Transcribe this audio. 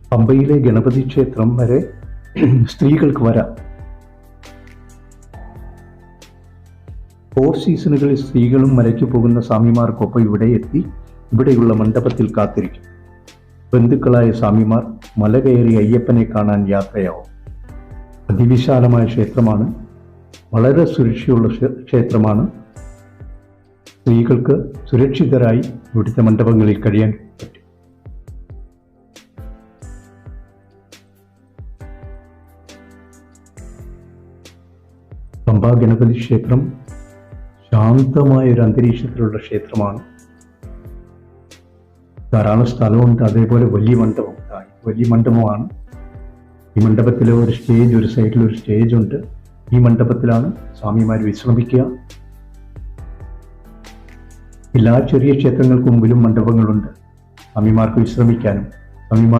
പമ്പയിലെ ഗണപതി ക്ഷേത്രം വരെ സ്ത്രീകൾക്ക് വരാം. 4 സീസണുകളിൽ സ്ത്രീകളും മലയ്ക്ക് പോകുന്ന സ്വാമിമാർക്കൊപ്പം ഇവിടെ എത്തി ഇവിടെയുള്ള മണ്ഡപത്തിൽ കാത്തിരിക്കും. ബന്ധുക്കളായ സ്വാമിമാർ മല കയറി അയ്യപ്പനെ കാണാൻ യാത്രയാവും. അതിവിശാലമായ ക്ഷേത്രമാണ്. വളരെ സുരക്ഷയുള്ള ക്ഷേത്രമാണ്. സ്ത്രീകൾക്ക് സുരക്ഷിതരായി ഇവിടുത്തെ മണ്ഡപങ്ങളിൽ കഴിയാൻ പറ്റും. പമ്പ ഗണപതി ക്ഷേത്രം ശാന്തമായ ഒരു അന്തരീക്ഷത്തിലുള്ള ക്ഷേത്രമാണ്. ധാരാളം സ്ഥലമുണ്ട്. അതേപോലെ വലിയ മണ്ഡപം, വലിയ മണ്ഡപമാണ്. ഈ മണ്ഡപത്തിൽ ഒരു സ്റ്റേജ്, ഒരു സൈഡിൽ ഒരു സ്റ്റേജ് ഉണ്ട്. ഈ മണ്ഡപത്തിലാണ് സ്വാമിമാർ വിശ്രമിക്കുക. എല്ലാ ചെറിയ ക്ഷേത്രങ്ങൾക്ക് മുമ്പിലും മണ്ഡപങ്ങളുണ്ട് സ്വാമിമാർക്ക് വിശ്രമിക്കാനും. സ്വാമിമാർ